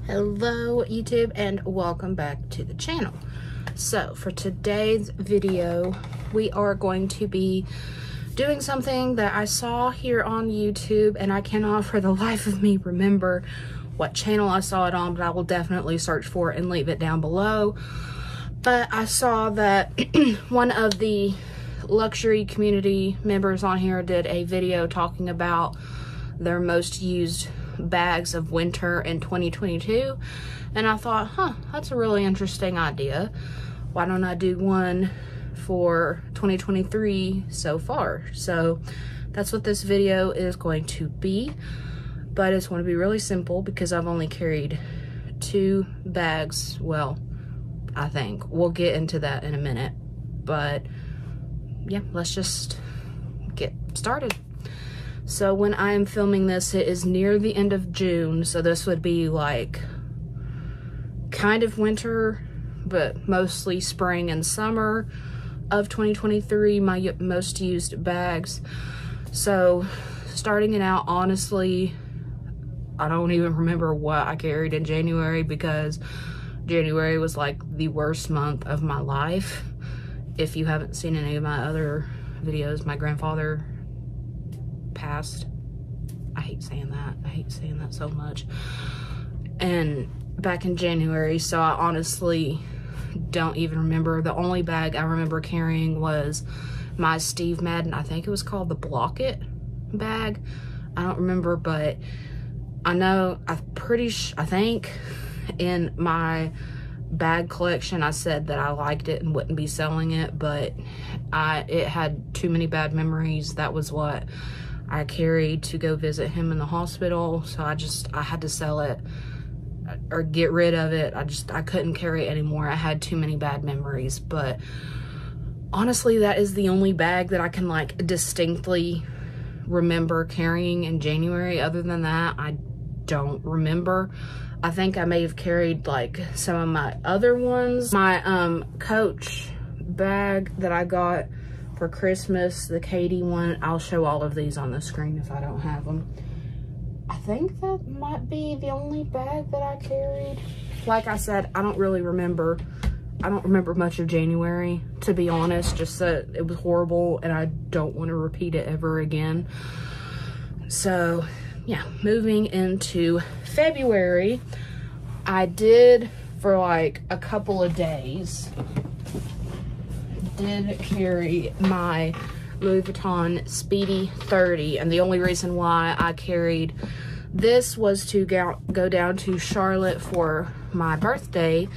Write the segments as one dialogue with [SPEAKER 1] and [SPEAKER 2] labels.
[SPEAKER 1] Hello YouTube and welcome back to the channel. So for today's video we are going to be doing something that I saw here on YouTube, and I cannot for the life of me remember what channel I saw it on, but I will definitely search for it and leave it down below. But I saw that one of the luxury community members on here did a video talking about their most used bags of winter in 2022, and I thought, that's a really interesting idea. Why don't I do one for 2023 so far? So that's what this video is going to be, but it's going to be really simple because I've only carried 2 bags. Well, I think we'll get into that in a minute, but yeah, let's just get started. So when I am filming this, it is near the end of June, so this would be like kind of winter, but mostly spring and summer of 2023, my most used bags. So starting it out, honestly, I don't even remember what I carried in January, because January was like the worst month of my life. If you haven't seen any of my other videos, my grandfather passed. I hate saying that so much. And back in January, so I honestly don't even remember. The only bag I remember carrying was my Steve Madden, I think it was called the Block It bag. I don't remember, but I know, I think in my bag collection I said that I liked it and wouldn't be selling it, but it had too many bad memories. That was what I carried to go visit him in the hospital, so I had to sell it or get rid of it. I couldn't carry it anymore. I had too many bad memories. But honestly, that is the only bag that I can like distinctly remember carrying in January. Other than that, I don't remember. I think I may have carried like some of my other ones. My Coach bag that I got for Christmas, the Katie one, I'll show all of these on the screen if I don't have them. I think that might be the only bag that I carried. Like I said, I don't really remember. I don't remember much of January, to be honest, just that it was horrible and I don't want to repeat it ever again. So yeah, moving into February, I did for like a couple of days did carry my Louis Vuitton Speedy 30, and the only reason why I carried this was to go down to Charlotte for my birthday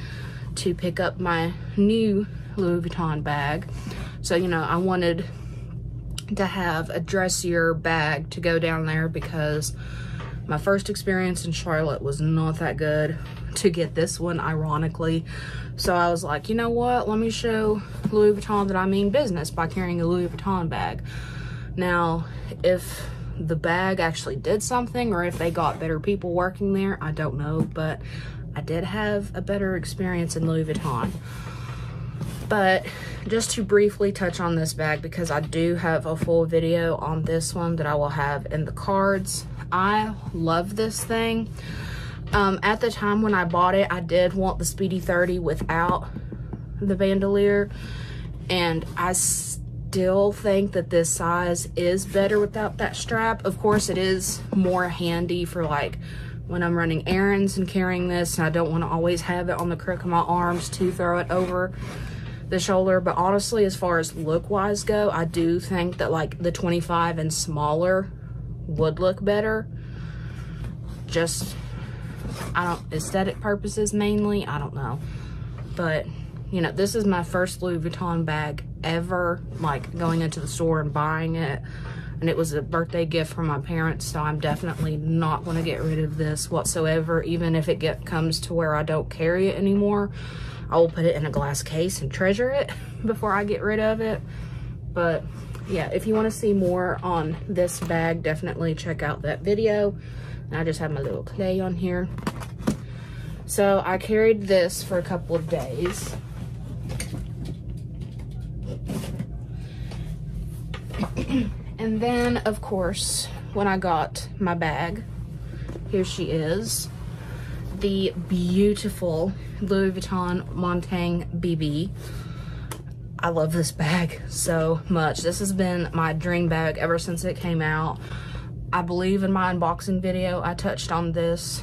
[SPEAKER 1] to pick up my new Louis Vuitton bag. So, you know, I wanted to have a dressier bag to go down there because my first experience in Charlotte was not that good to get this one, ironically. So I was like, you know what, let me show Louis Vuitton that I mean business by carrying a Louis Vuitton bag. Now, if the bag actually did something or if they got better people working there, I don't know, but I did have a better experience in Louis Vuitton. But just to briefly touch on this bag, because I do have a full video on this one that I will have in the cards. I love this thing. At the time when I bought it, I did want the Speedy 30 without the bandolier, and I still think that this size is better without that strap. Of course, it is more handy for like when I'm running errands and carrying this, and I don't want to always have it on the crook of my arms to throw it over the shoulder. But honestly, as far as look wise go, I do think that like the 25 and smaller would look better. Just, aesthetic purposes mainly, I don't know. But, you know, this is my first Louis Vuitton bag ever, like going into the store and buying it. And it was a birthday gift from my parents, so I'm definitely not going to get rid of this whatsoever. Even if it comes to where I don't carry it anymore, I will put it in a glass case and treasure it before I get rid of it. But yeah, if you want to see more on this bag, definitely check out that video. And I just have my little clay on here. So I carried this for a couple of days. And then, of course, when I got my bag, here she is. the beautiful Louis Vuitton Montaigne BB. I love this bag so much. This has been my dream bag ever since it came out. I believe in my unboxing video, I touched on this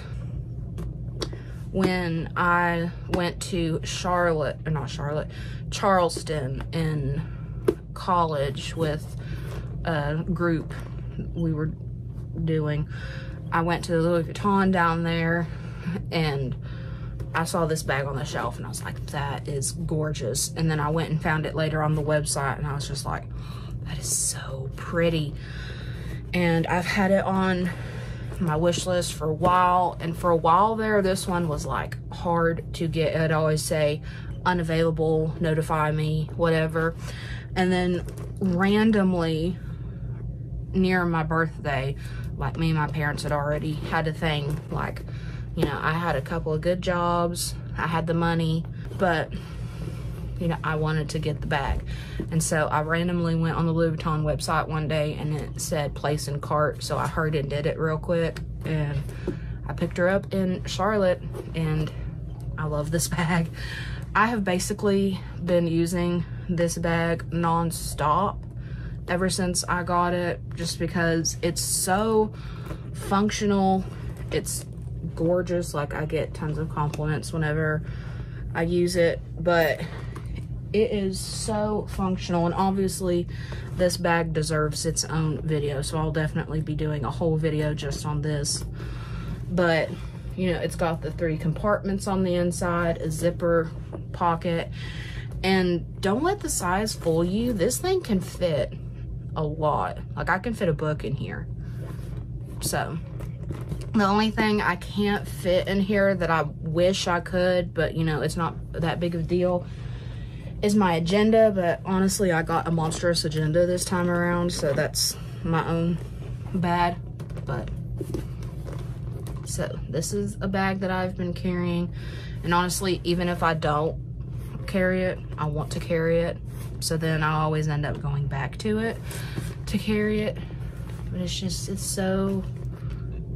[SPEAKER 1] when I went to Charleston in college with a group we were doing. I went to the Louis Vuitton down there and I saw this bag on the shelf and I was like, that is gorgeous. And then I went and found it later on the website and I was just like, that is so pretty. And I've had it on my wish list for a while, and for a while there, this one was like hard to get. I'd always say unavailable, notify me, whatever. And then randomly near my birthday, like me and my parents had already had a thing, like, you know, I had a couple of good jobs, I had the money, but you know, I wanted to get the bag. And so I randomly went on the Louis Vuitton website one day and it said place in cart. So I hurried and did it real quick and I picked her up in Charlotte and I love this bag. I have basically been using this bag non-stop ever since I got it, just because it's so functional. It's gorgeous. Like, I get tons of compliments whenever I use it, but it is so functional, and obviously this bag deserves its own video, so I'll definitely be doing a whole video just on this. But you know, it's got the 3 compartments on the inside, a zipper pocket, and don't let the size fool you. This thing can fit a lot. Like, I can fit a book in here. So the only thing I can't fit in here that I wish I could, but you know, it's not that big of a deal, is my agenda. But honestly, I got a monstrous agenda this time around, so that's my own bad. But so this is a bag that I've been carrying, and honestly, even if I don't carry it, I want to carry it, so then I always end up going back to it to carry it. But it's just, it's so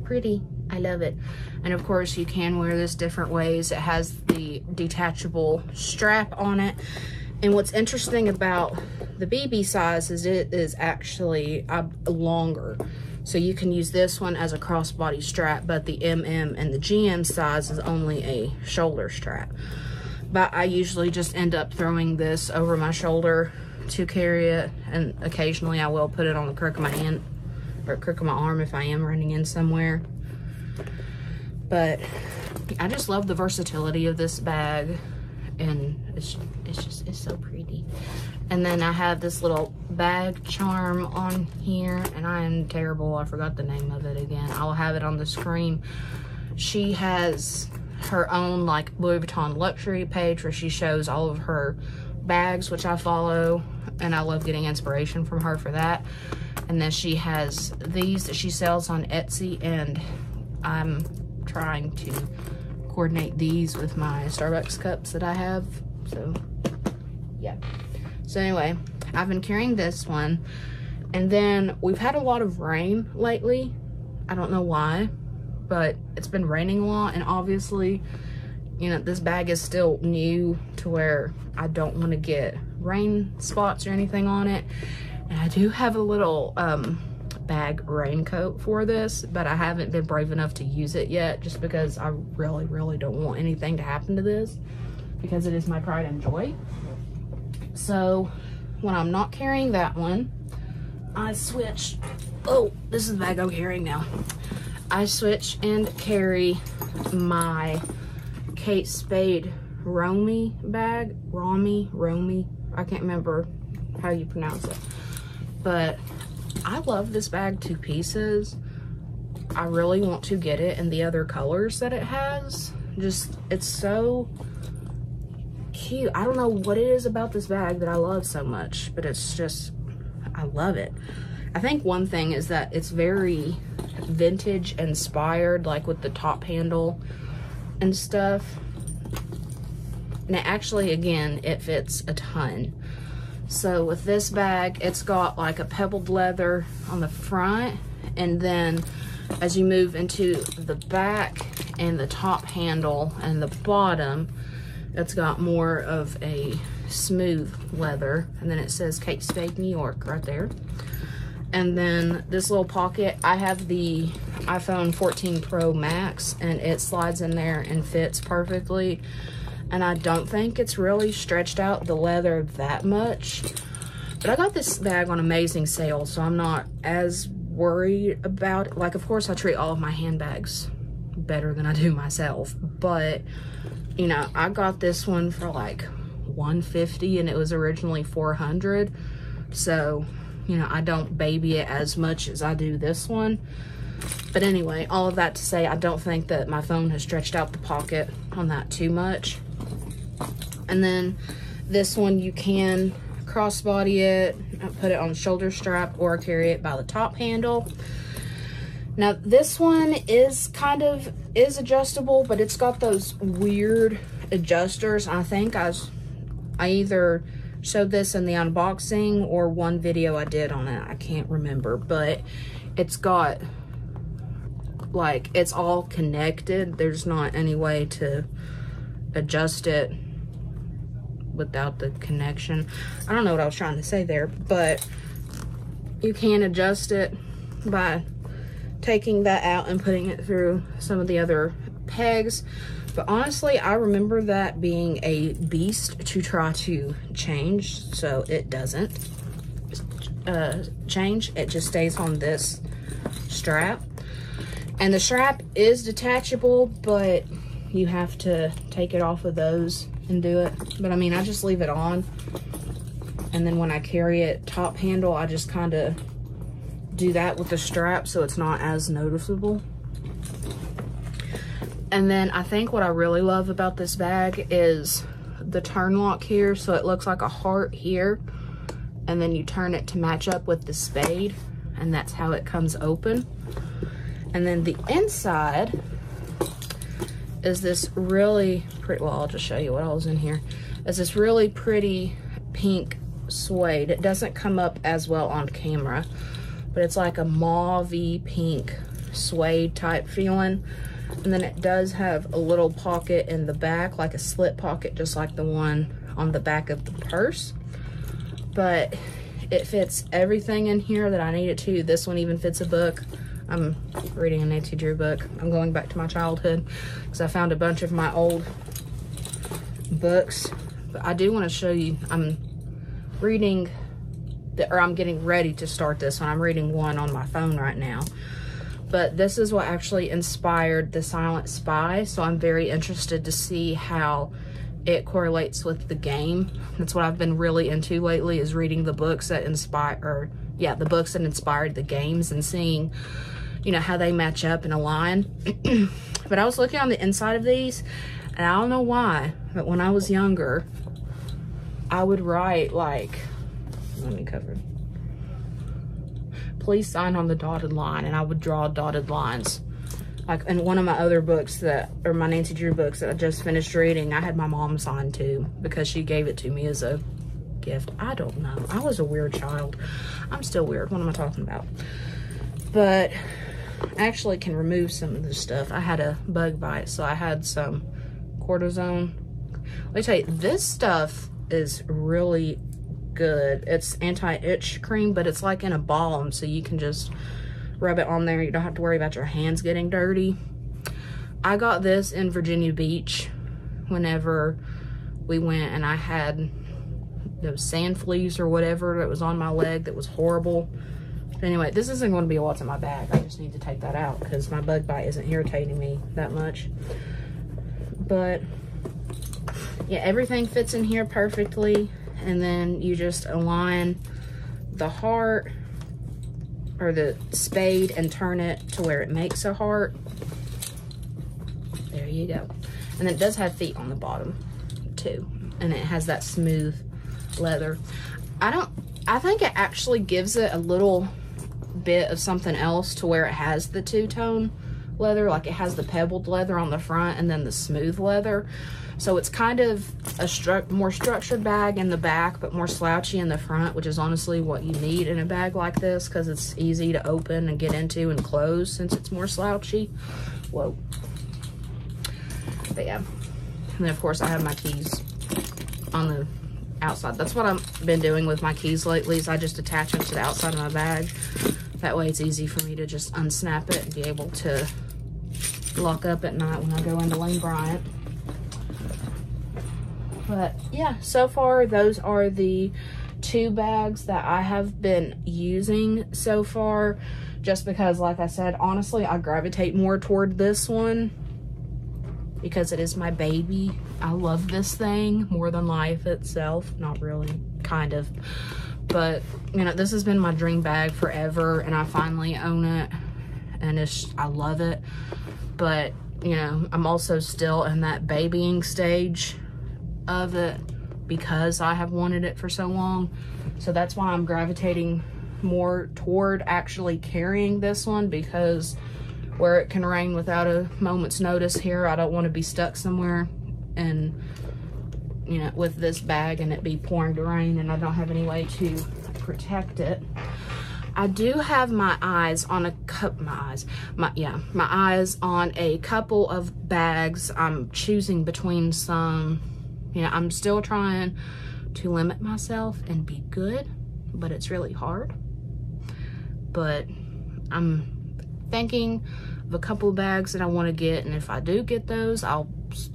[SPEAKER 1] pretty. I love it. And of course, you can wear this different ways. It has the detachable strap on it. And what's interesting about the BB size is it is actually longer. So you can use this one as a crossbody strap, but the MM and the GM size is only a shoulder strap. But I usually just end up throwing this over my shoulder to carry it, and occasionally I will put it on the crook of my hand or crook of my arm if I am running in somewhere. But I just love the versatility of this bag, and it's so pretty. And then I have this little bag charm on here, and I am terrible, I forgot the name of it again. I'll have it on the screen. She has her own like Louis Vuitton luxury page where she shows all of her bags, which I follow, and I love getting inspiration from her for that. And then she has these that she sells on Etsy, and I'm trying to coordinate these with my Starbucks cups that I have. So yeah. So anyway, I've been carrying this one, and then we've had a lot of rain lately. I don't know why, but it's been raining a lot, and obviously, you know, this bag is still new to where I don't want to get rain spots or anything on it. And I do have a little bag raincoat for this, but I haven't been brave enough to use it yet, just because I really don't want anything to happen to this, because it is my pride and joy. So when I'm not carrying that one, I switch. Oh, this is the bag I'm carrying now. I switch and carry my Kate Spade Romy bag. Romy. I can't remember how you pronounce it. But I love this bag to pieces. I really want to get it in the other colors that it has. Just, it's so cute. I don't know what it is about this bag that I love so much, but it's just, I love it. I think one thing is that it's very vintage inspired, like with the top handle and stuff. And it actually, again, it fits a ton. So with this bag, it's got like a pebbled leather on the front, and then as you move into the back, and the top handle and the bottom, it's got more of a smooth leather. And then it says Kate Spade New York right there. And then this little pocket, I have the iPhone 14 Pro Max, and it slides in there and fits perfectly. And I don't think it's really stretched out the leather that much. But I got this bag on amazing sale, so I'm not as worried about it. Like, of course, I treat all of my handbags better than I do myself. But, you know, I got this one for like $150, and it was originally $400. So, you know, I don't baby it as much as I do this one. But anyway, all of that to say, I don't think that my phone has stretched out the pocket on that too much. And then this one, you can crossbody it, put it on shoulder strap, or carry it by the top handle. Now this one is adjustable, but it's got those weird adjusters. I think I either showed this in the unboxing or one video I did on it. I can't remember, but it's got, like, it's all connected. There's not any way to adjust it without the connection. I don't know what I was trying to say there, but you can adjust it by taking that out and putting it through some of the other pegs. But honestly, I remember that being a beast to try to change, so it doesn't change. It just stays on this strap. And the strap is detachable, but you have to take it off of those and do it. But I mean, I just leave it on. And then when I carry it top handle, I just kind of do that with the strap so it's not as noticeable. And then I think what I really love about this bag is the turn lock here. So it looks like a heart here, and then you turn it to match up with the spade, and that's how it comes open. And then the inside is this really pretty, well, I'll just show you what else is in here. Is this really pretty pink suede. It doesn't come up as well on camera, but it's like a mauve-y pink suede type feeling. And then it does have a little pocket in the back, like a slip pocket, just like the one on the back of the purse. But it fits everything in here that I need it to. This one even fits a book. I'm reading a Nancy Drew book. I'm going back to my childhood because I found a bunch of my old books. But I do want to show you, I'm reading, I'm getting ready to start this one. I'm reading one on my phone right now. But this is what actually inspired The Silent Spy, so I'm very interested to see how it correlates with the game. That's what I've been really into lately, is reading the books that inspired the games and seeing, you know, how they match up and align. But I was looking on the inside of these, and I don't know why, but when I was younger, I would write, like, let me cover it. Please sign on the dotted line, and I would draw dotted lines. Like in one of my other books or my Nancy Drew books that I just finished reading, I had my mom sign too, because she gave it to me as a gift. I don't know. I was a weird child. I'm still weird. What am I talking about? But I actually can remove some of this stuff. I had a bug bite, so I had some cortisone. Let me tell you, this stuff is really good. It's anti-itch cream, but it's like in a balm, so you can just rub it on there. You don't have to worry about your hands getting dirty. I got this in Virginia Beach whenever we went, and I had those sand fleas or whatever that was on my leg that was horrible. But anyway, this isn't going to be what's in my bag. I just need to take that out because my bug bite isn't irritating me that much. But yeah, everything fits in here perfectly. And then you just align the heart or the spade and turn it to where it makes a heart. There you go. And it does have feet on the bottom too. And it has that smooth leather. I think it actually gives it a little bit of something else to where it has the two-tone leather. Like it has the pebbled leather on the front and then the smooth leather. So it's kind of a more structured bag in the back, but more slouchy in the front, which is honestly what you need in a bag like this, because it's easy to open and get into and close since it's more slouchy. Whoa. But yeah. And then of course I have my keys on the outside. That's what I've been doing with my keys lately, is I just attach them to the outside of my bag. That way it's easy for me to just unsnap it and be able to lock up at night when I go into Lane Bryant. But yeah, so far those are the 2 bags that I have been using so far, just because, like I said, honestly I gravitate more toward this one because it is my baby. I love this thing more than life itself. Not really, kind of, but you know, this has been my dream bag forever, and I finally own it, and I love it. But you know, I'm also still in that babying stage of it because I have wanted it for so long. So that's why I'm gravitating more toward actually carrying this one, because where it can rain without a moment's notice here, I don't want to be stuck somewhere and, you know, with this bag and it be pouring to rain and I don't have any way to protect it. I do have my eyes on a my eyes on a couple of bags. I'm choosing between some. You know, I'm still trying to limit myself and be good, but it's really hard. But I'm thinking of a couple of bags that I want to get, and if I do get those, I'll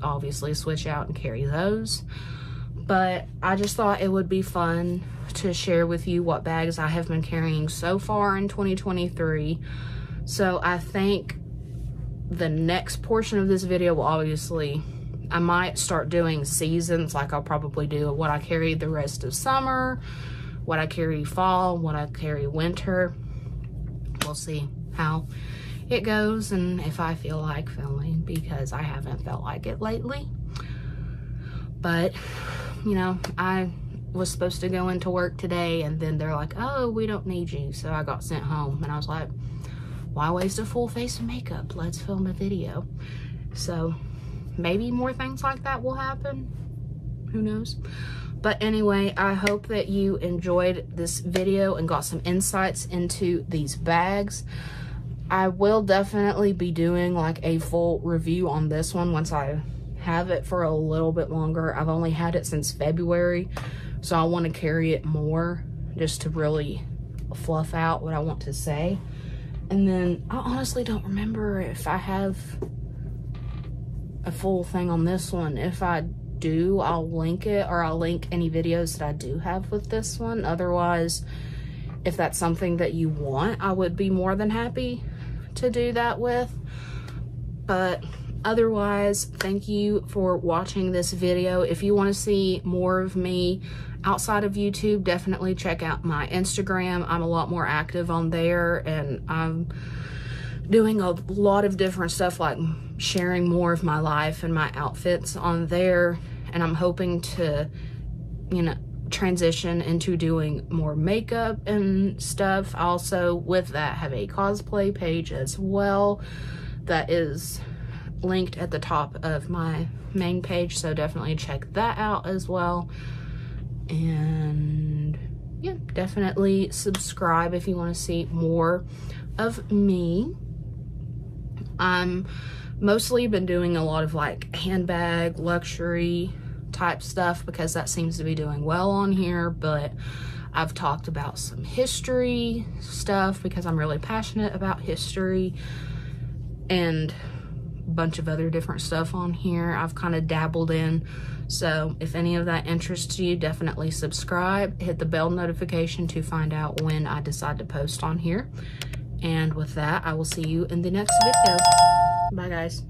[SPEAKER 1] obviously switch out and carry those. But I just thought it would be fun to share with you what bags I have been carrying so far in 2023. So I think the next portion of this video will obviously, I might start doing seasons, like I'll probably do what I carry the rest of summer, what I carry fall, what I carry winter. We'll see how it goes and if I feel like filming, because I haven't felt like it lately. But, you know, I was supposed to go into work today and then they're like, oh, we don't need you. So I got sent home and I was like, why waste a full face of makeup? Let's film a video. So maybe more things like that will happen. Who knows? But anyway, I hope that you enjoyed this video and got some insights into these bags. I will definitely be doing like a full review on this one once I have it for a little bit longer. I've only had it since February, so I want to carry it more just to really fluff out what I want to say. And then I honestly don't remember if I have a full thing on this one. If I do, I'll link it, or I'll link any videos that I do have with this one. Otherwise, if that's something that you want, I would be more than happy to do that with. But otherwise, thank you for watching this video. If you want to see more of me outside of YouTube, definitely check out my Instagram. I'm a lot more active on there, and I'm doing a lot of different stuff, like sharing more of my life and my outfits on there. And I'm hoping to, you know, transition into doing more makeup and stuff. I also, with that, have a cosplay page as well that is linked at the top of my main page, so definitely check that out as well. And yeah, definitely subscribe if you want to see more of me. I'm mostly been doing a lot of like handbag, luxury type stuff because that seems to be doing well on here, but I've talked about some history stuff because I'm really passionate about history, and a bunch of other different stuff on here I've kind of dabbled in. So if any of that interests you, definitely subscribe, hit the bell notification to find out when I decide to post on here. And with that, I will see you in the next video. Bye guys.